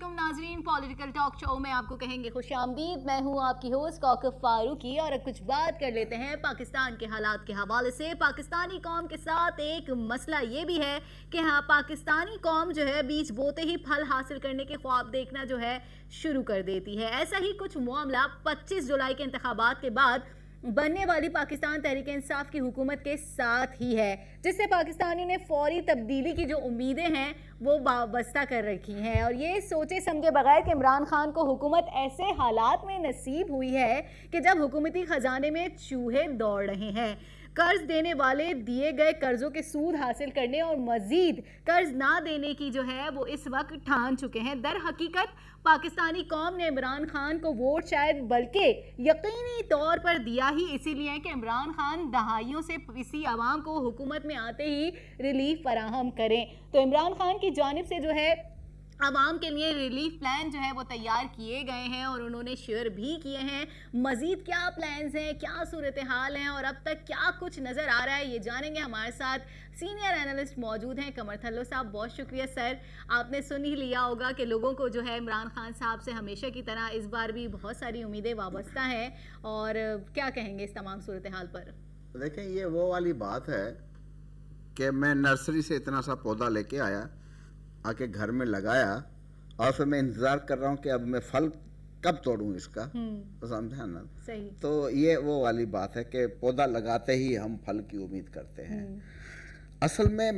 वालेकुम नाजरीन, political talk show में आपको कहेंगे खुशामदीद। मैं हूं आपकी होस्ट कौकब फारूकी और अब कुछ बात कर लेते हैं पाकिस्तान के हालात के हवाले से। पाकिस्तानी कौम के साथ एक मसला ये भी है कि हाँ, पाकिस्तानी कौम जो है बीज बोते ही फल हासिल करने के ख्वाब देखना जो है शुरू कर देती है। ऐसा ही कुछ मामला 25 जुलाई के इंतखाबात के बाद बनने वाली पाकिस्तान तहरीक इंसाफ की हुकूमत के साथ ही है, जिससे पाकिस्तानियों ने फौरी तब्दीली की जो उम्मीदें हैं वो वाबस्ता कर रखी हैं और ये सोचे समझे बगैर कि इमरान खान को हुकूमत ऐसे हालात में नसीब हुई है कि जब हुकूमती खजाने में चूहे दौड़ रहे हैं। कर्ज देने वाले दिए गए कर्जों के सूद हासिल करने और मजीद कर्ज ना देने की जो है वो इस वक्त ठान चुके हैं। दर हकीकत पाकिस्तानी कौम ने इमरान खान को वोट शायद बल्कि यकीनी तौर पर दिया ही इसीलिए है कि इमरान खान दहाइयों से पिसी आवाम को हुकूमत में आते ही रिलीफ फराहम करें। तो इमरान खान की जानिब से जो है आवाम के लिए रिलीफ प्लान जो है वो तैयार किए गए हैं और उन्होंने शेयर भी किए हैं। मजीद क्या प्लान्स हैं, क्या सूरत हाल हैं और अब तक क्या कुछ नज़र आ रहा है, ये जानेंगे। हमारे साथ सीनियर एनालिस्ट मौजूद हैं कमर थल्लो साहब। बहुत शुक्रिया सर। आपने सुन ही लिया होगा कि लोगों को जो है इमरान खान साहब से हमेशा की तरह इस बार भी बहुत सारी उम्मीदें वाबस्ता हैं, और क्या कहेंगे इस तमाम सूरत हाल पर? देखें, ये वो वाली बात है कि मैं नर्सरी से इतना सा पौधा लेके आया, आके घर में लगाया और फिर मैं इंतजार कर रहा हूँ कि अब मैं फल कब तोड़ूं इसका। तो समझा ना? सही। तो ये वो वाली बात है कि पौधा लगाते ही हम फल की उम्मीद करते हैं। असल में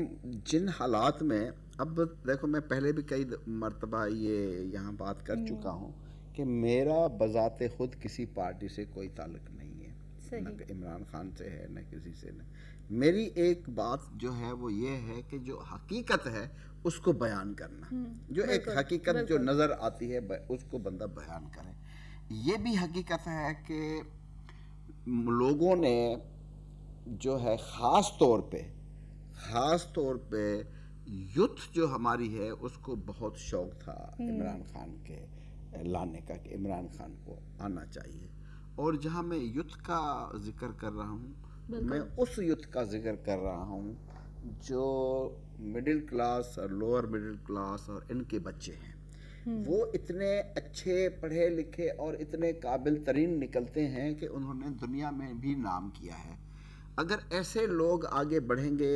जिन हालात में, अब देखो, मैं पहले भी कई मर्तबा ये यहाँ बात कर चुका हूँ कि मेरा बजाते खुद किसी पार्टी से कोई ताल्लुक नहीं है, न इमरान खान से है न किसी से। न मेरी एक बात जो है वो ये है कि जो हकीकत है उसको बयान करना, जो एक हकीकत जो नज़र आती है उसको बंदा बयान करे। ये भी हकीकत है कि लोगों ने जो है ख़ास तौर पे यूथ जो हमारी है उसको बहुत शौक था इमरान खान के लाने का, कि इमरान खान को आना चाहिए। और जहाँ मैं यूथ का जिक्र कर रहा हूँ, मैं उस यूथ का जिक्र कर रहा हूँ जो मिडिल क्लास और लोअर मिडिल क्लास और इनके बच्चे हैं। वो इतने अच्छे पढ़े लिखे और इतने काबिल तरीन निकलते हैं कि उन्होंने दुनिया में भी नाम किया है। अगर ऐसे लोग आगे बढ़ेंगे,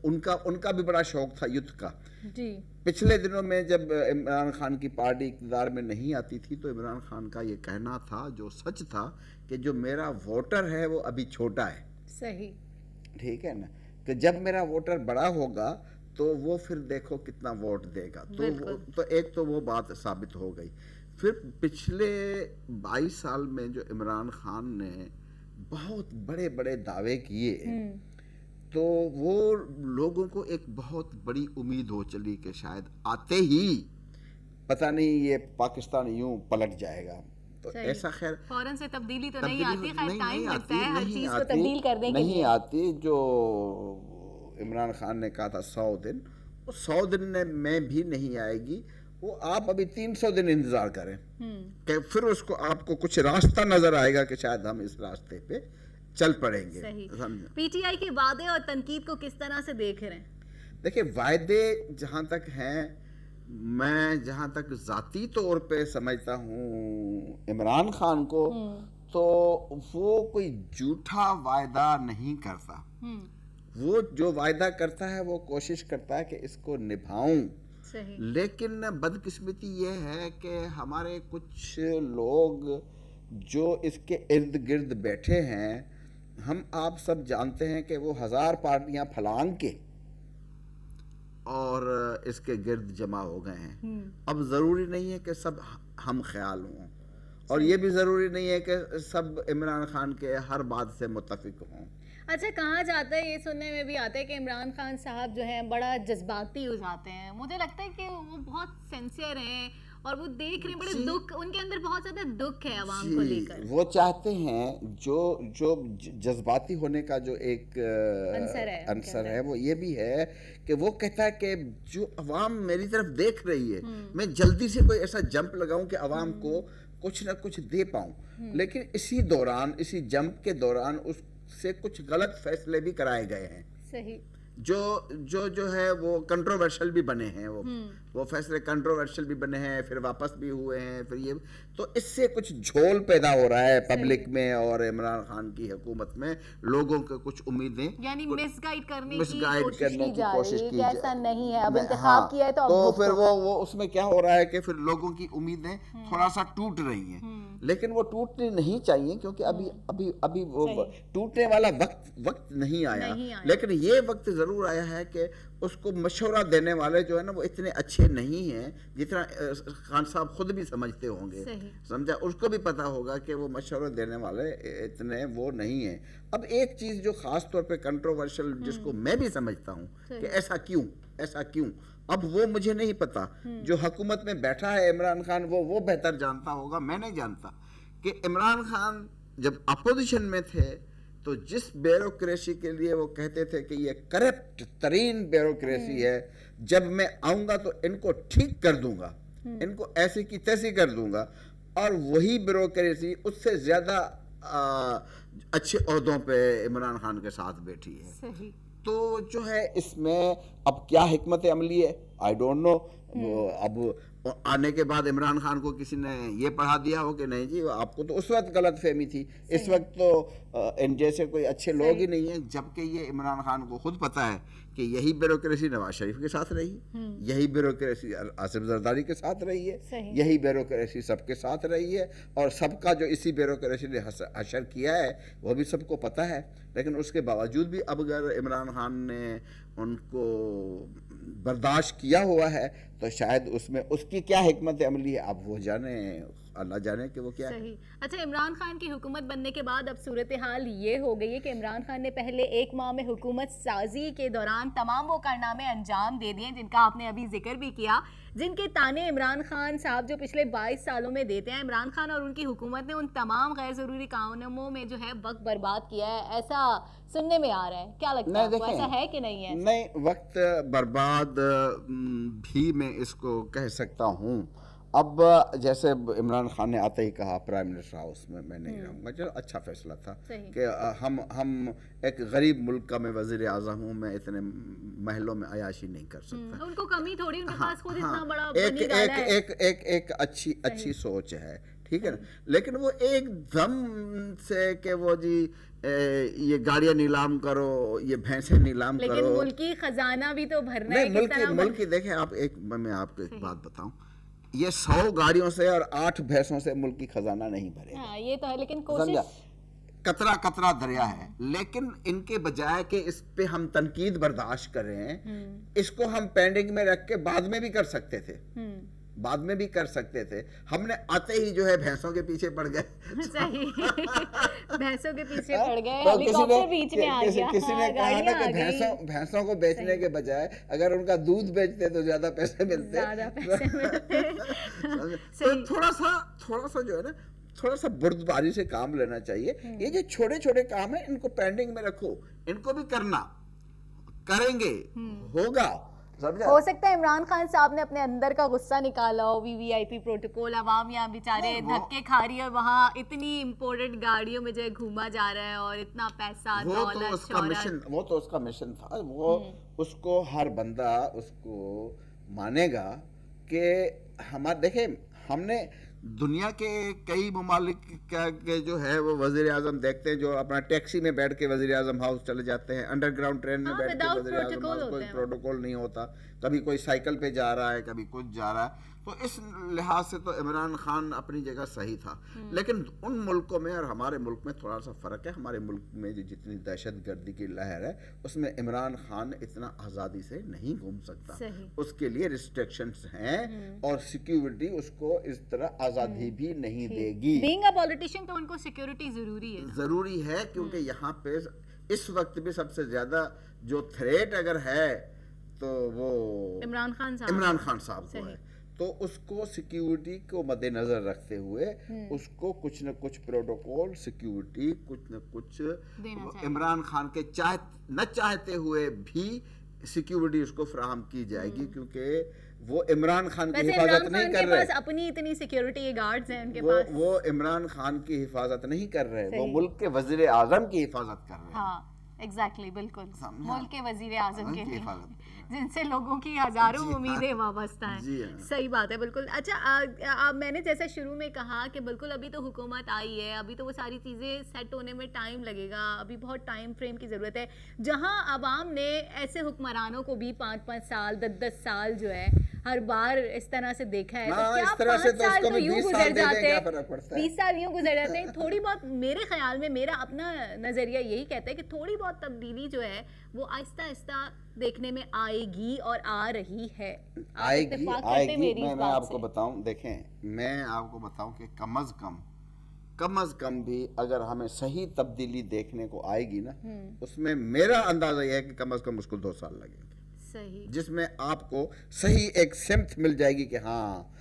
उनका भी बड़ा शौक था यूथ का जी। पिछले दिनों में जब इमरान खान की पार्टी इक़्तिदार में नहीं आती थी तो इमरान खान का ये कहना था, जो सच था, कि जो मेरा वोटर है वो अभी छोटा है। सही, ठीक है ना, कि जब मेरा वोटर बड़ा होगा तो वो फिर देखो कितना वोट देगा। तो एक तो वो बात साबित हो गई। फिर पिछले 22 साल में जो इमरान खान ने बहुत बड़े बड़े दावे किए, तो वो लोगों को एक बहुत बड़ी उम्मीद हो चली कि शायद आते ही पता नहीं ये पाकिस्तान यूं पलट जाएगा। तो ऐसा खैर फौरन से तब्दीली तो नहीं आती, खैर टाइम लगता है हर चीज को तब्दील करने के लिए। नहीं आती। जो इमरान खान ने कहा था 100 दिन, वो 100 दिन में भी नहीं आएगी। वो आप अभी 300 दिन इंतजार करें कि फिर उसको आपको कुछ रास्ता नजर आएगा कि शायद हम इस रास्ते पे चल पड़ेंगे। पीटीआई के वादे और तनकीद को किस तरह से देख रहे हैं? देखिए, वायदे जहां तक हैं, मैं जहां तक जाती तौर पे समझता हूँ इमरान खान को, तो वो कोई झूठा वायदा नहीं करता। वो जो वायदा करता है वो कोशिश करता है कि इसको निभाऊं। लेकिन बदकिस्मती ये है कि हमारे कुछ लोग जो इसके इर्द गिर्द बैठे हैं, हम आप सब जानते हैं कि वो 1000 पार्टियां फलांग के और इसके गिर्द जमा हो गए हैं। अब ज़रूरी नहीं है कि सब हम ख्याल हों, और ये भी ज़रूरी नहीं है कि सब इमरान खान के हर बात से मुत्तफिक हों। अच्छा, कहा जाता है, ये सुनने में भी आता है कि इमरान खान साहब जो हैं बड़ा जज्बाती हो जाते हैं। मुझे लगता है कि वो बहुत सिंसियर हैं और वो देख रहे हैं बड़े दुख, उनके अंदर बहुत ज्यादा दुख है आवाम को लेकर। वो चाहते हैं जो जज्बाती होने का जो एक आंसर है वो ये भी है कि वो कहता है कि जो आवाम मेरी तरफ देख रही है, मैं जल्दी से कोई ऐसा जंप लगाऊं कि आवाम को कुछ ना कुछ दे पाऊं। लेकिन इसी दौरान, इसी जंप के दौरान उससे कुछ गलत फैसले भी कराए गए हैं। सही। जो है वो कंट्रोवर्शियल भी बने हैं। वो وہ فیصلے کنٹروورشل بھی بنے ہیں، پھر واپس بھی ہوئے ہیں، پھر یہ تو اس سے کچھ جھول پیدا ہو رہا ہے پبلک میں اور عمران خان کی حکومت میں، لوگوں کے کچھ امیدیں یعنی مس گائیڈ کرنے مس کی گائیڈ کوشش کرنے کی کی جا کوشش رہی ہے کی کہ جائے۔ ایسا نہیں ہے، اب ہاں، انتخاب کیا ہے تو اب تو بھگتو۔ پھر وہ اس میں کیا ہو رہا ہے کہ پھر لوگوں کی امیدیں تھوڑا سا ٹوٹ رہی ہیں، لیکن وہ ٹوٹنی نہیں چاہیے کیونکہ ابھی وہ ٹوٹنے والا وقت نہیں آیا، لیکن یہ وقت ضرور آیا ہے کہ اس کو مشورہ دینے والے جو ہے نا وہ اتنے اچھے نہیں ہیں جتنا خان صاحب خود بھی سمجھتے ہوں گے، سمجھا، اس کو بھی پتا ہوگا کہ وہ مشورہ دینے والے اتنے وہ نہیں ہیں۔ اب ایک چیز جو خاص طور پہ کنٹروورشل جس کو میں بھی سمجھتا ہوں کہ ایسا کیوں، اب وہ مجھے نہیں پتا، جو حکومت میں بیٹھا ہے عمران خان وہ بہتر جانتا ہوگا، میں نہیں جانتا کہ عمران خان جب اپوزیشن میں تھے تو جس بیوروکریسی کے لیے وہ کہتے تھے کہ یہ کرپٹ ترین بیوروکریسی ہے، جب میں آؤں گا تو ان کو ٹھیک کر دوں گا، ان کو ایسی کی تیسی کر دوں گا، اور وہی بیوروکریسی اس سے زیادہ اچھے عہدوں پہ عمران خان کے ساتھ بیٹھی ہے۔ تو جو ہے اس میں اب کیا حکمت عملی ہے آئی ڈونٹ نو، اب آنے کے بعد عمران خان کو کسی نے یہ پڑھا دیا ہو کہ نہیں جی آپ کو تو اس وقت غلط فہمی تھی، اس وقت تو ان جیسے کوئی اچھے لوگ ہی نہیں ہیں، جبکہ یہ عمران خان کو خود پتا ہے کہ یہی بیوروکریسی نواز شریف کے ساتھ رہی ہے، یہی بیوروکریسی آصف زرداری کے ساتھ رہی ہے، یہی بیوروکریسی سب کے ساتھ رہی ہے، اور سب کا جو اسی بیوروکریسی نے حشر کیا ہے وہ بھی سب کو پتا ہے، لیکن اس کے باوجود بھی اب اگر عمران خان نے ان کو برداشت کیا ہوا ہے تو شاید اس میں اس کی کیا حکمت عملی ہے اب وہ جانے، اللہ جانے کہ وہ کیا ہے۔ اچھا، عمران خان کی حکومت بننے کے بعد اب صورتحال یہ ہو گئی ہے کہ عمران خان نے پہلے 1 ماہ میں حکومت سازی کے دوران تمام وہ کارنامے انجام دے دیے جن کا آپ نے ابھی ذکر بھی کیا، جن کے تانے عمران خان صاحب جو پچھلے 22 سالوں میں دیتے ہیں۔ عمران خان اور ان کی حکومت نے ان تمام غیر ضروری کاموں میں جو ہے وقت برباد کیا ہے، ایسا سننے میں آ رہا ہے، کیا لگتا ہے آپ کو، ایسا ہے کہ نہیں ہے؟ نہیں، وقت برباد بھی میں اس کو کہہ سکتا ہوں۔ اب جیسے عمران خان نے آتے ہی کہا پرائم منسٹر ہاؤس میں نہیں رہوں گا، چلو اچھا فیصلہ تھا کہ ہم ایک غریب ملک کا میں وزیر اعظم ہوں، میں اتنے محلوں میں عیاشی نہیں کر سکتا۔ ان کو کمی تھوڑی، ان کے پاس خود اتنا بڑا بنی ڈالا ہے۔ ایک اچھی سوچ ہے، ٹھیک ہے نا، لیکن وہ ایک دم سے کہ وہ جی یہ گاڑیاں نیلام کرو، یہ بھینسیں نیلام کرو، لیکن ملکی خزانہ بھی تو بھرنا ہے۔ ملکی دیکھیں آپ، میں آپ کو ایک بات بتاؤں، یہ 100 گاڑیوں سے اور 8 بھینسوں سے ملکی خزانہ نہیں بھرے گا، یہ تو ہے، لیکن کوشش قطرہ قطرہ دریا ہے، لیکن ان کے بجائے کہ اس پہ ہم تنقید برداشت کریں، اس کو ہم پینڈنگ میں رکھ کے بعد میں بھی کر سکتے تھے، ہم نے آتے ہی جو ہے بھینسوں کے پیچھے پڑ گئے، بھینسوں کے پیچھے پڑ گئے، ہیلی کاپٹر بیچ میں آ گیا، کسی نے کہا نا کہ بھینسوں کو بیچنے کے بجائے اگر ان کا دودھ بیچتے تو زیادہ پیسے ملتے، تو تھوڑا سا جو ہے نا تھوڑا سا بردباری سے کام لینا چاہیے۔ یہ جو چھوٹے چھوٹے کام ہیں ان کو پینڈنگ میں رکھو، ان کو بھی کریں گے، ہوگا۔ ہو سکتا ہے عمران خان صاحب نے اپنے اندر کا غصہ نکالا ہو، وی آئی پی پروٹوکول، عوام یہاں بیچارے دھکے کھا رہی ہے، وہاں اتنی امپورٹڈ گاڑیوں میں جو ہے گھوما جا رہا ہے اور اتنا پیسہ، دولت، شہرت، وہ تو اس کا مشن تھا، وہ اس کو ہر بندہ اس کو مانے گا کہ دیکھیں ہم نے دنیا کے کئی ممالک کے جو ہے وہ وزیر اعظم دیکھتے ہیں جو اپنا ٹیکسی میں بیٹھ کے وزیر اعظم ہاؤس چلے جاتے ہیں، انڈر گراؤنڈ ٹرین میں بیٹھ کے وزیر اعظم ہاؤس، کوئی پروٹوکول نہیں ہوتا، کبھی کوئی سائیکل پہ جا رہا ہے، کبھی کچھ جا رہا ہے، تو اس لحاظ سے تو عمران خان اپنی جگہ صحیح تھا، لیکن ان ملکوں میں اور ہمارے ملک میں تھوڑا سا فرق ہے۔ ہمارے ملک میں جتنی دہشت گردی کی لہر ہے اس میں عمران خان اتنا آزادی سے نہیں گھوم سکتا، اس کے لیے ریسٹرکشنز ہیں اور سیکیورٹی اس کو اس طرح آزادی بھی نہیں دے گی۔ بینگ اے پولیٹیشین تو ان کو سیکیورٹی ضروری ہے کیونکہ یہاں پہ اس وقت بھی سب سے زیادہ جو تھریٹ اگر ہے تو وہ عمران خان صاحب کو ہے، تو اس کو سیکیورٹی کو مد نظر رکھتے ہوئے اس کو کچھ نہ کچھ پروٹوکول سیکیورٹی کچھ نہ کچھ عمران خان کے نہ چاہتے ہوئے بھی سیکیورٹی اس کو فراہم کی جائے گی، کیونکہ وہ عمران خان کی حفاظت نہیں کر رہے، اپنی اتنی سیکیورٹی گارڈز ہیں ان کے پاس، وہ عمران خان کی حفاظت نہیں کر رہے، وہ ملک کے وزیر اعظم کی حفاظت کر رہے ہیں۔ एग्जैक्टली बिल्कुल समझा? मुल्क के वजीर आजम के की लिए हिफाजत। जिनसे लोगों की हजारों जी हाँ। उम्मीदें वाबस्ता जी हैं। हाँ। सही बात है बिल्कुल। अच्छा मैंने जैसे शुरू में कहा कि बिल्कुल अभी तो हुकूमत आई है, अभी तो वो सारी चीज़ें सेट होने में टाइम लगेगा, अभी बहुत टाइम फ्रेम की ज़रूरत है। जहाँ आवाम ने ऐसे हुक्मरानों को भी 5-5 साल 10-10 साल जो है हर बार इस तरह से देखा है, तो हाँ, क्या इस तरह 5 से तो साल उसको तो भी यूं 20 साल गुजर दे दें, जाते क्या हैं, फर्क पड़ता है? 20 साल यूं गुजर जाते हैं। थोड़ी बहुत मेरे ख्याल में मेरा अपना नज़रिया यही कहता है कि थोड़ी बहुत तब्दीली जो है वो आहिस्ता आहिस्ता देखने में आएगी और आ रही है। आप आएगी इत्तेफाक करते हैं आएगी। मेरी इस मैं बात आपको से? बताऊं, देखें मैं आपको बताऊं कि कम अज कम भी अगर हमें सही तब्दीली देखने को आएगी ना, उसमें मेरा अंदाजा यह है कि कम अज कम उसको 2 साल लगेंगे, सही। जिसमें आपको सही एक सिमत मिल जाएगी कि हाँ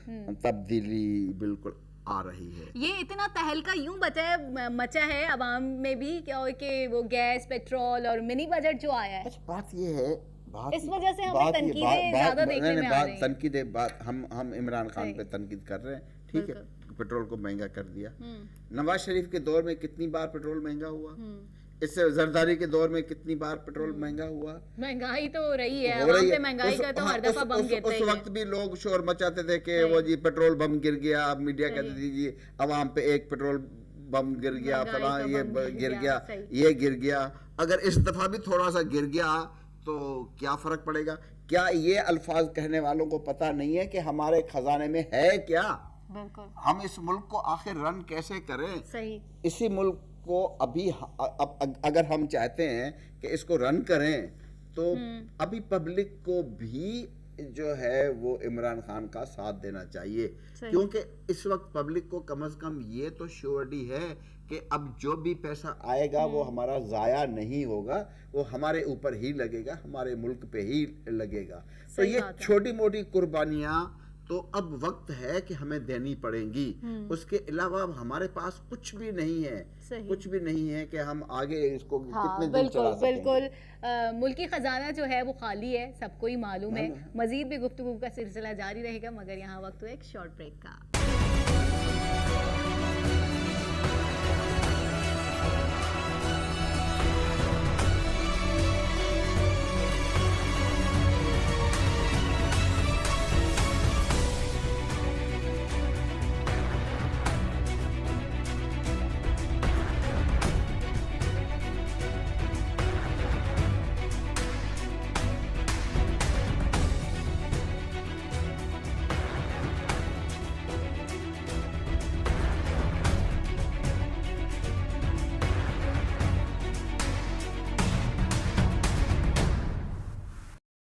तब्दीली बिल्कुल आ रही है। ये इतना तहलका यूं मचा है अवाम में भी कि वो गैस पेट्रोल और मिनी बजट जो आया है, बस बात ये है, इस वजह से हमें तनकीदें ज्यादा देखने में आ रही हैं। तनकीदें बात हम इमरान खान सही। पे तनकीद कर रहे हैं, ठीक है, बिल्कुल। पेट्रोल को महंगा कर दिया। नवाज शरीफ के दौर में कितनी बार पेट्रोल महंगा हुआ, इससे जरदारी के दौर में कितनी बार पेट्रोल महंगा हुआ। महंगाई तो हो रही है, हो अवाम रही पे है। महंगाई का तो हर दफा बम गिरता उस ही है। वक्त भी लोग शोर मचाते थे कि सही। वो जी पेट्रोल बम गिर गया, अब मीडिया सही। कहती थी जी अवाम पे एक पेट्रोल बम गिर गया, महंगाई फलां का ये बम गिर गिर गया, गया, सही। ये गिर गया। अगर इस दफा भी थोड़ा सा गिर गया तो क्या फर्क पड़ेगा? क्या ये अल्फाज कहने वालों को पता नहीं है कि हमारे खजाने में है क्या? बिल्कुल हम इस मुल्क को आखिर रन कैसे करें? सही। इसी मुल्क को अभी अगर हम चाहते हैं कि इसको रन करें तो अभी पब्लिक को भी जो है वो इमरान खान का साथ देना चाहिए, सही। क्योंकि इस वक्त पब्लिक को कम से कम ये तो श्योरिटी है कि अब जो भी पैसा आएगा वो हमारा ज़ाया नहीं होगा, वो हमारे ऊपर ही लगेगा, हमारे मुल्क पे ही लगेगा। तो सही ये बात है। छोटी मोटी कुर्बानियाँ तो अब वक्त है कि हमें देनी पड़ेंगी। उसके अलावा अब हमारे पास कुछ भी नहीं है, सही। कुछ भी नहीं है कि हम आगे इसको हाँ कितने दिन बिल्कुल चला सकेंगे। बिल्कुल। मुल्की खजाना जो है वो खाली है, सबको ही मालूम है। मालूम है। मजीद भी गुफ्तगू का सिलसिला जारी रहेगा, मगर यहाँ वक्त हुआ एक शॉर्ट ब्रेक का।